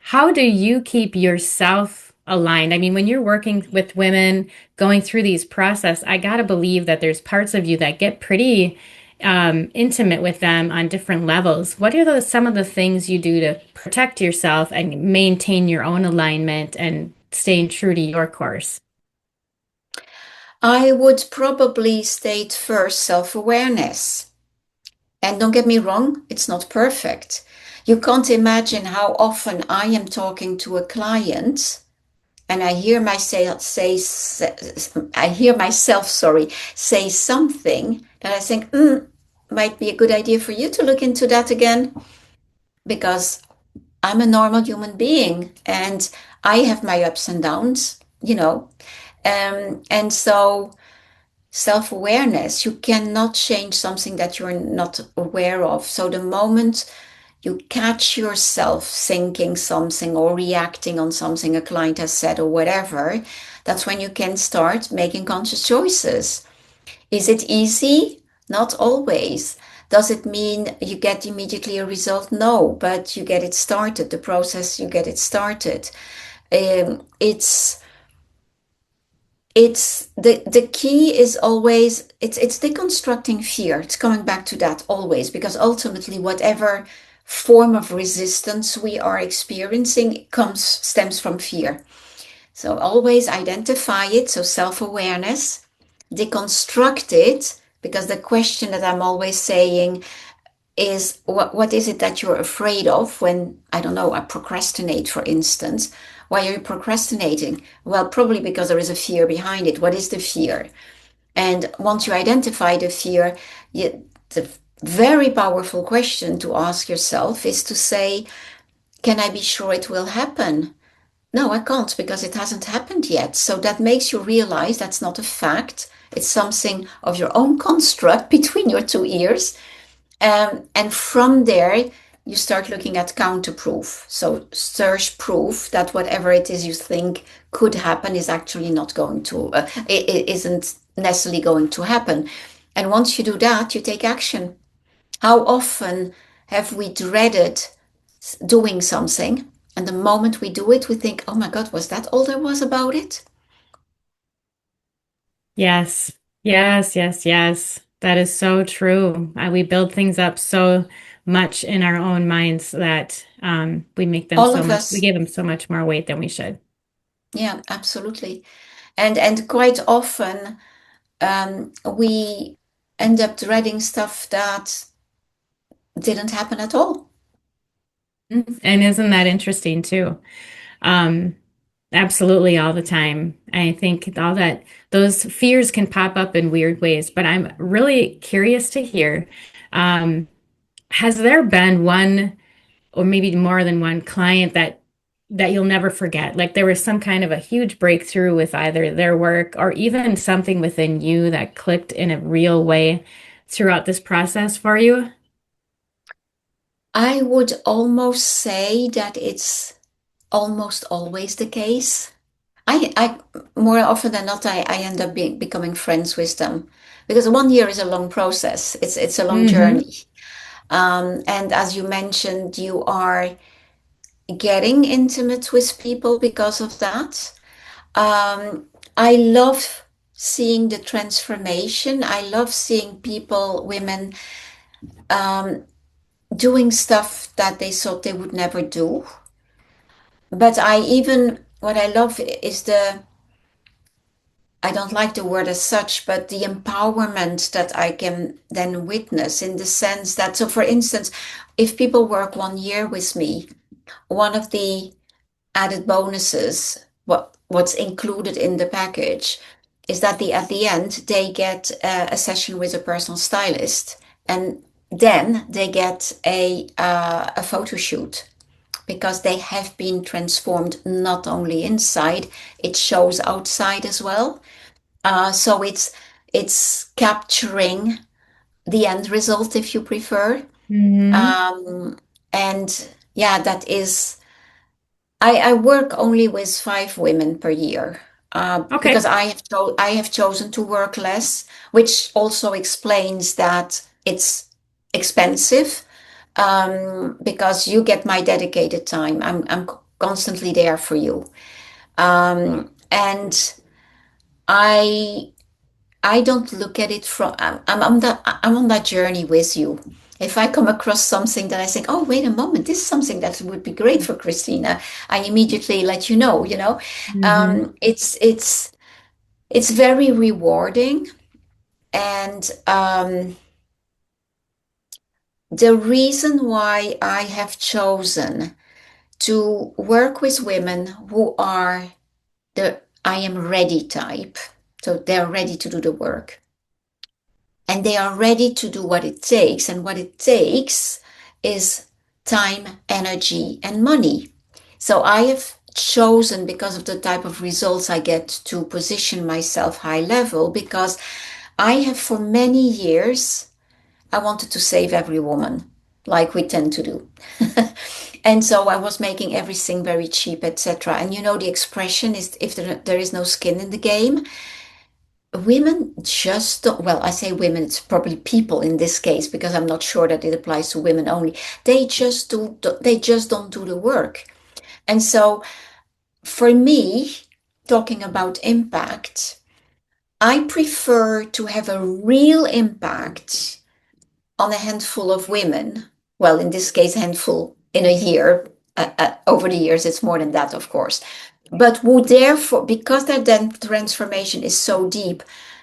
How do you keep yourself aligned? I mean, when you're working with women going through these process, I gotta believe that there's parts of you that get pretty intimate with them on different levels. What are some of the things you do to protect yourself and maintain your own alignment and staying true to your course? I would probably state first self-awareness. And don't get me wrong, it's not perfect. You can't imagine how often I am talking to a client and I hear myself, sorry, say something that I think might be a good idea for you to look into that again because I'm a normal human being and I have my ups and downs. And so self-awareness, you cannot change something that you're not aware of. So the moment you catch yourself thinking something or reacting on something a client has said or whatever, that's when you can start making conscious choices. Is it easy? Not always. Does it mean you get immediately a result? No, but you get it started. The process, you get it started. It's the key is always it's deconstructing fear. It's coming back to that always, because ultimately whatever form of resistance we are experiencing stems from fear. So always identify it, so self-awareness, deconstruct it, because the question that I'm always saying is what is it that you're afraid of when, I don't know, I procrastinate, for instance. Why are you procrastinating? Well, probably because there is a fear behind it. What is the fear? And once you identify the fear, the very powerful question to ask yourself is to say, can I be sure it will happen? No, I can't, because it hasn't happened yet. So that makes you realize that's not a fact. It's something of your own construct between your two ears. And from there, you start looking at counter proof. So search proof that whatever it is you think could happen is actually not going to, it isn't necessarily going to happen. And once you do that, you take action. How often have we dreaded doing something? And the moment we do it, we think, oh my God, was that all there was about it? Yes, yes, yes, yes. That is so true. We build things up so much in our own minds that we make them All so of much, we us. give them so much more weight than we should. Yeah, absolutely. And quite often we end up dreading stuff that didn't happen at all. And isn't that interesting too? Um, Absolutely all the time. I think all that those fears can pop up in weird ways, but I'm really curious to hear, um, has there been one or maybe more than one client that you'll never forget? Like there was some kind of a huge breakthrough with either their work or even something within you that clicked in a real way throughout this process for you? I would almost say that it's almost always the case. I more often than not, I end up becoming friends with them, because 1 year is a long process. It's a long Mm-hmm. journey. And as you mentioned, you are getting intimate with people because of that. Um, I love seeing the transformation. I love seeing people, women, um, doing stuff that they thought they would never do. But what I love is I don't like the word as such, but the empowerment that I can then witness, in the sense that, so for instance, if people work 1 year with me, one of the added bonuses, what's included in the package, is that at the end they get a session with a personal stylist, and then they get a photo shoot, because they have been transformed not only inside, it shows outside as well. So it's capturing the end result, if you prefer. Mm-hmm. And yeah, that is. I work only with 5 women per year, because Okay. I have chosen to work less, which also explains that it's expensive, because you get my dedicated time. I'm constantly there for you, and I I don't look at it from I'm on that journey with you. If I come across something that I think, oh, wait a moment, this is something that would be great for Christina, I immediately let you know, you know. Mm-hmm. It's very rewarding. And the reason why I have chosen to work with women who are the I am ready type, so they're ready to do the work, and they are ready to do what it takes. And what it takes is time, energy, and money. So I have chosen, because of the type of results I get, to position myself high level, because I have for many years, I wanted to save every woman. like we tend to do. And so I was making everything very cheap, etc. And you know, the expression is if there is no skin in the game, women just don't, well, I say women, it's probably people in this case, because I'm not sure that it applies to women only. They just don't do the work. And so for me, talking about impact, I prefer to have a real impact on a handful of women. Well, in this case, a handful in a year. Over the years, it's more than that, of course. But who therefore, because their then transformation is so deep,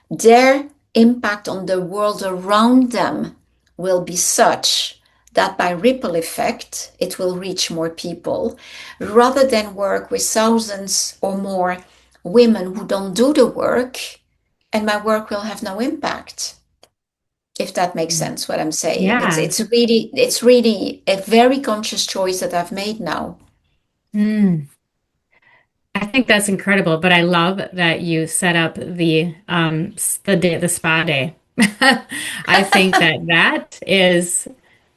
their impact on the world around them will be such that by ripple effect, it will reach more people, rather than work with thousands or more women who don't do the work, and my work will have no impact. If that makes sense, what I'm saying. Yeah. It's really a very conscious choice that I've made now. Mm. I think that's incredible, but I love that you set up the day, the spa day. I think that that is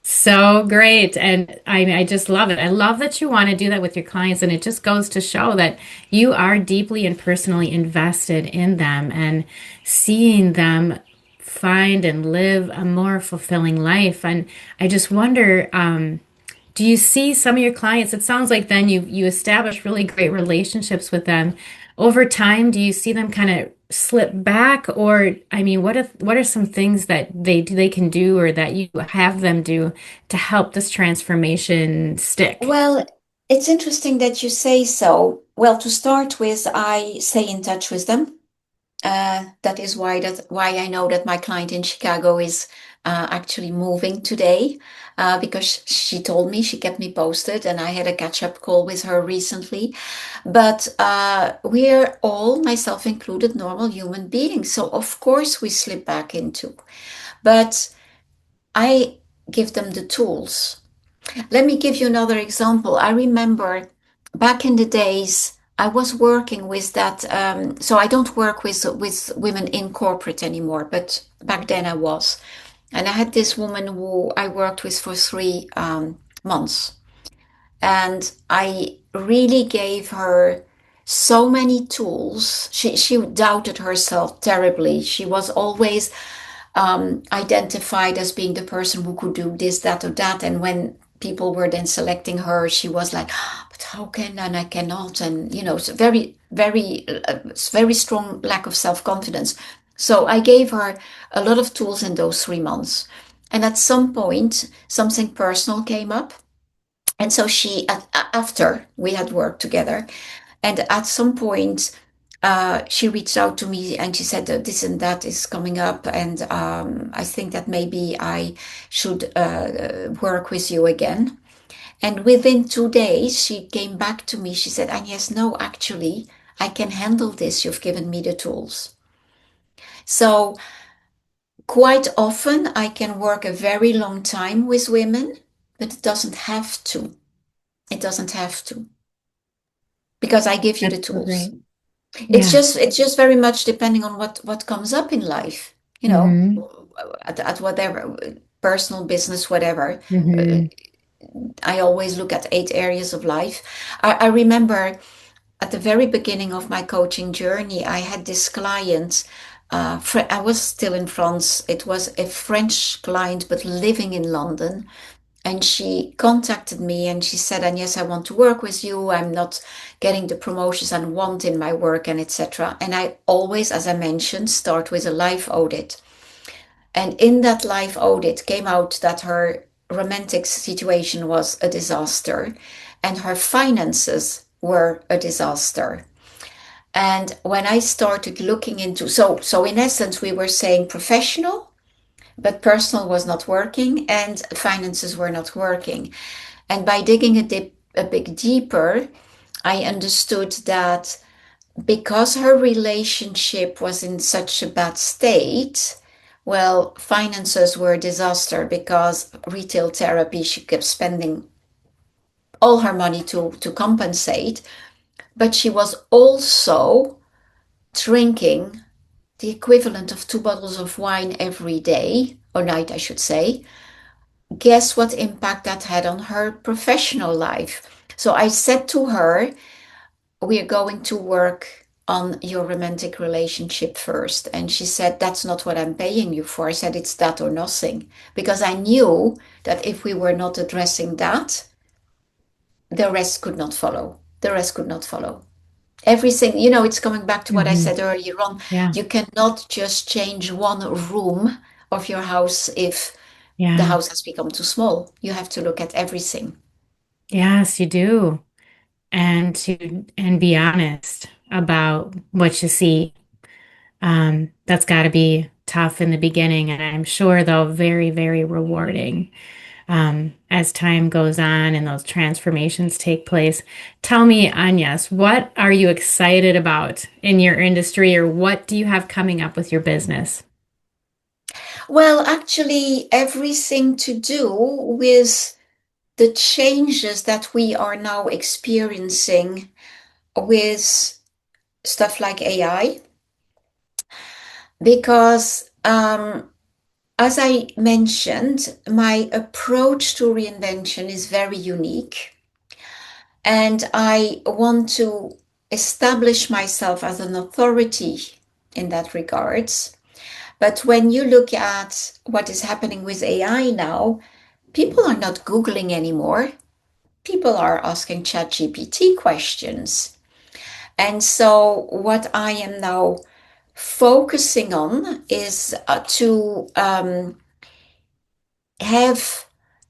so great, and I just love it. I love that you want to do that with your clients, and it just goes to show that you are deeply and personally invested in them and seeing them find and live a more fulfilling life. And I just wonder, do you see some of your clients? It sounds like then you establish really great relationships with them. Over time, do you see them kind of slip back, or I mean, what are some things that they can do or that you have them do to help this transformation stick? Well, it's interesting that you say so. Well, to start with, I stay in touch with them. That is why I know that my client in Chicago is actually moving today, because she told me, she kept me posted, and I had a catch-up call with her recently. But we're all, myself included, normal human beings. So of course we slip back into. But I give them the tools. Let me give you another example. I remember back in the days, I was working with that. So I don't work with women in corporate anymore, but back then I was. And I had this woman who I worked with for 3 months. And I really gave her so many tools. She doubted herself terribly. She was always identified as being the person who could do this, that, or that. And when people were then selecting her, she was like, "Ah, but how can and I cannot?" And you know, it's very strong lack of self-confidence. So I gave her a lot of tools in those 3 months. And at some point, something personal came up. And so after we had worked together, and at some point, she reached out to me and she said that this and that is coming up, and I think that maybe I should work with you again. And within 2 days, she came back to me. She said, "AnYes, no, actually, I can handle this. You've given me the tools." So quite often, I can work a very long time with women, but it doesn't have to. It doesn't have to, because I give you That's the so tools. great. It's Yeah. just very much depending on what comes up in life, you know, Hmm. at whatever personal business, whatever. Uh, Hmm. I always look at 8 areas of life. I remember at the very beginning of my coaching journey, I had this client. I was still in France. It was a French client, but living in London. And she contacted me and she said, "And yes, I want to work with you. I'm not getting the promotions I want in my work, and etc." And I always, as I mentioned, start with a life audit. And in that life audit came out that her romantic situation was a disaster and her finances were a disaster. And when I started looking into, so in essence, we were saying professional, but personal was not working and finances were not working. And by digging a bit deeper, I understood that because her relationship was in such a bad state, well, finances were a disaster because retail therapy, she kept spending all her money to compensate. But she was also drinking the equivalent of 2 bottles of wine every day, or night, I should say, guess what impact that had on her professional life. So I said to her, we are going to work on your romantic relationship first. And she said, that's not what I'm paying you for. I said, it's that or nothing. Because I knew that if we were not addressing that, the rest could not follow. The rest could not follow. Everything, it's coming back to what I Hmm. said earlier on. Yeah. You cannot just change one room of your house if the Yeah. house has become too small. You have to look at everything. Yes, you do. And be honest about what you see. That's got to be tough in the beginning, and I'm sure though very, very rewarding as time goes on and those transformations take place. Tell me, AnYes, what are you excited about in your industry, or what do you have coming up with your business? Well, actually, everything to do with the changes that we are now experiencing with stuff like AI, because as I mentioned, my approach to reinvention is very unique, and I want to establish myself as an authority in that regards. But when you look at what is happening with AI now, people are not Googling anymore. People are asking ChatGPT questions. And so, what I am now focusing on is to have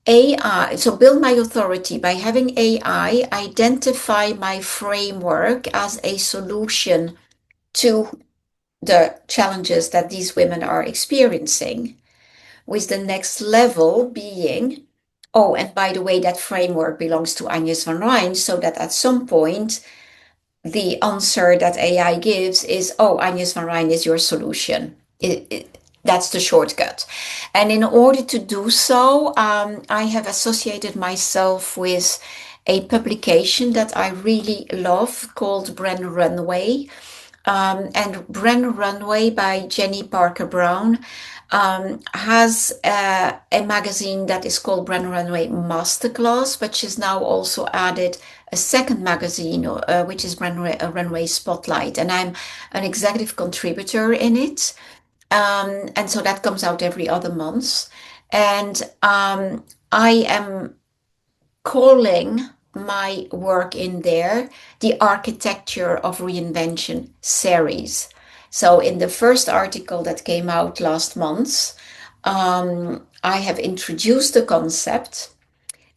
AI, so build my authority by having AI identify my framework as a solution to the challenges that these women are experiencing, with the next level being, oh, and by the way, that framework belongs to AnYes van Rijn, so that at some point the answer that AI gives is, oh, AnYes van Rijn is your solution. That's the shortcut. And in order to do so, I have associated myself with a publication that I really love called Brand Runway. And Brand Runway by Jenny Parker Brown has a magazine that is called Brand Runway Masterclass, but she's now also added a second magazine, which is Runway Spotlight. And I'm an executive contributor in it. And so that comes out every other month. And I am calling my work in there the Architecture of Reinvention series. So, in the first article that came out last month, I have introduced the concept.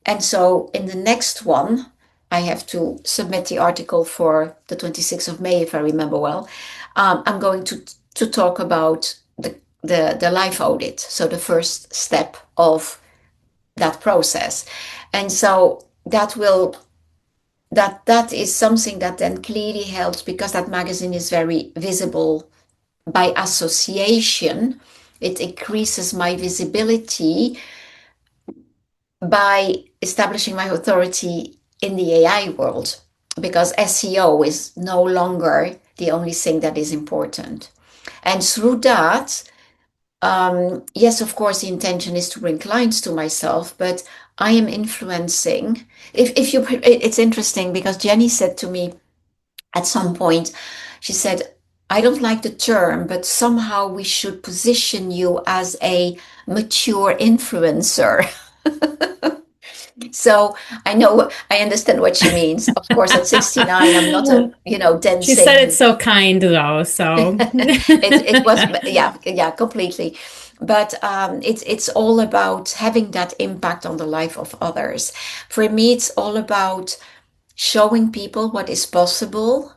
And so, in the next one, I have to submit the article for the 26th of May, if I remember well. I'm going to talk about the life audit. So, the first step of that process. And so that is something that then clearly helps, because that magazine is very visible by association. It increases my visibility by establishing my authority in the AI world, because SEO is no longer the only thing that is important. And through that, yes, of course, the intention is to bring clients to myself, but I am influencing. If you, it's interesting because Jenny said to me at some point, she said, I don't like the term, but somehow we should position you as a mature influencer. So I understand what she means. Of course, at 69, I'm not a, She said it dancing. so kind though, so It was, yeah, yeah, completely. But it's all about having that impact on the life of others. For me, it's all about showing people what is possible.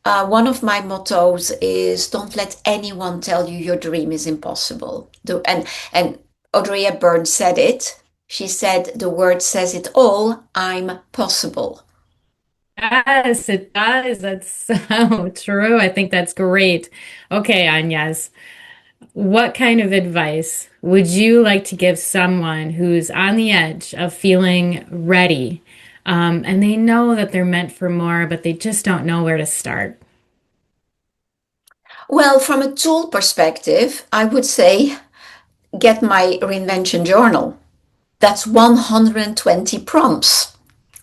One of my mottos is, don't let anyone tell you your dream is impossible. And Audrey Hepburn said it. She said, the word says it all, I'm possible. yes, it does. That's so true. I think that's great. Okay, AnYes, what kind of advice would you like to give someone who's on the edge of feeling ready, and they know that they're meant for more, but they just don't know where to start? Well, from a tool perspective, I would say get my reinvention journal. That's 120 prompts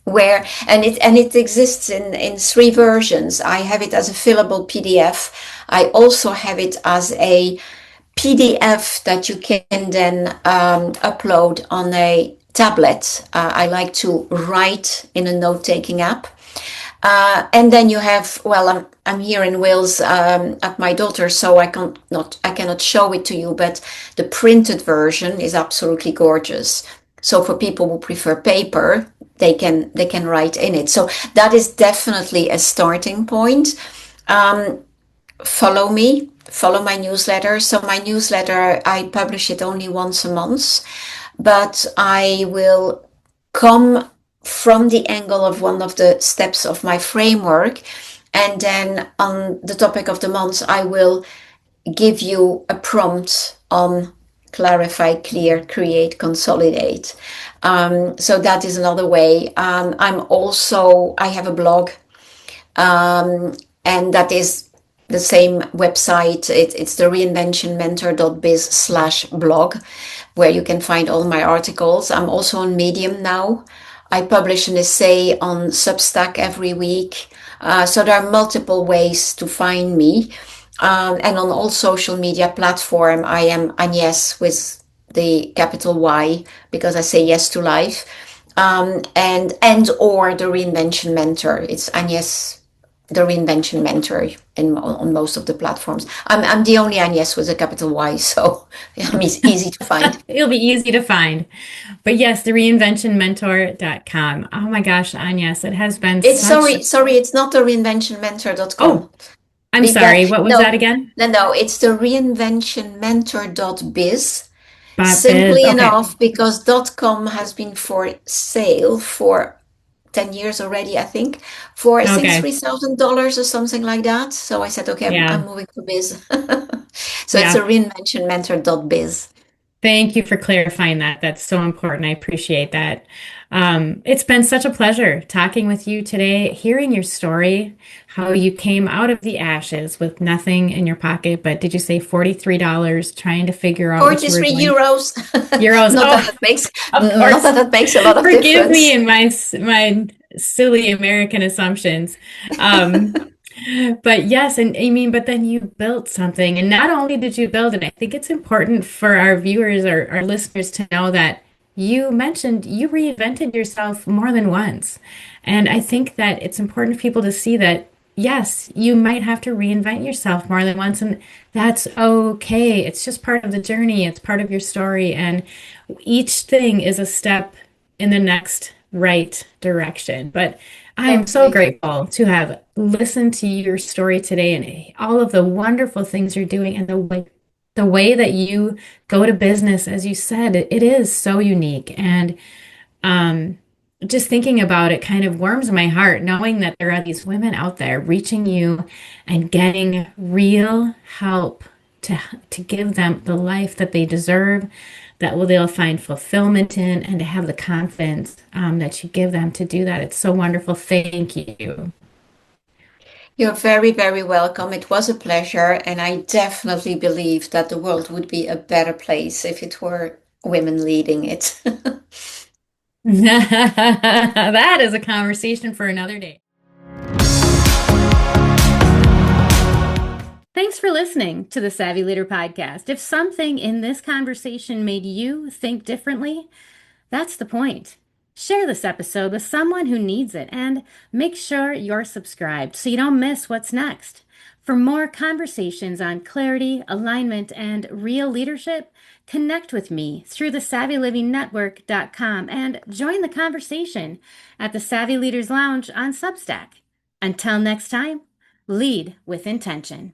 and it exists in three versions. I have it as a fillable PDF. I also have it as a PDF that you can then upload on a tablet. I like to write in a note-taking app. And then you have, well, I'm here in Wales at my daughter, so I cannot show it to you, but the printed version is absolutely gorgeous. So for people who prefer paper, they can write in it. So that is definitely a starting point. Follow me, follow my newsletter. So my newsletter, I publish it only once a month, but I will come from the angle of one of the steps of my framework. And then on the topic of the month, I will give you a prompt on clarify, clear, create, consolidate. So that is another way. I have a blog, and that is the same website. It's the reinventionmentor.biz/blog, where you can find all my articles. I'm also on Medium now. I publish an essay on Substack every week. So there are multiple ways to find me. And on all social media platform, I am AnYes with the capital Y, because I say yes to life. And or the Reinvention Mentor. It's AnYes, the Reinvention Mentor on most of the platforms. I'm the only AnYes with a capital Y, so I'm easy to find. It'll be easy to find. But yes, the reinventionmentor.com. Oh my gosh, Agnes, it has been It's such. sorry, it's not the Oh, reinventionmentor.com. I'm sorry. What was that No, again? no, it's the reinventionmentor.biz. Bob Biz. Simply Okay. enough, because .com has been for sale for 10 years already, I think, for I think Okay. $3,000 or something like that. So I said, okay, I'm Yeah. moving to biz. So it's a Yeah. reinventionmentor.biz. Thank you for clarifying that. That's so important. I appreciate that. It's been such a pleasure talking with you today, hearing your story, how you came out of the ashes with nothing in your pocket, but did you say $43 trying to figure out what you were 43 doing? euros. Euros. Not that Oh, that makes of not that course. that makes a lot of Forgive me difference. and my silly American assumptions. Um, but yes, and I mean, but then you built something, and not only did you build it, I think it's important for our viewers or our listeners to know that you mentioned you reinvented yourself more than once. And I think that it's important for people to see that, yes, you might have to reinvent yourself more than once, and that's okay. It's just part of the journey, it's part of your story, and each thing is a step in the next right direction. But I am so Exactly. grateful to have listened to your story today and all of the wonderful things you're doing and the way that you go to business, as you said, it is so unique. And um, just thinking about it kind of warms my heart, knowing that there are these women out there reaching you and getting real help to to give them the life that they deserve, that will they'll find fulfillment in, and to have the confidence that you give them to do that. It's so wonderful. Thank you. You're very, very welcome. It was a pleasure, and I definitely believe that the world would be a better place if it were women leading it. That is a conversation for another day. Thanks for listening to the Savvy Leader Podcast. If something in this conversation made you think differently, that's the point. Share this episode with someone who needs it and make sure you're subscribed so you don't miss what's next. For more conversations on clarity, alignment, and real leadership, connect with me through the SavvyLivingNetwork.com and join the conversation at the Savvy Leaders Lounge on Substack. Until next time, lead with intention.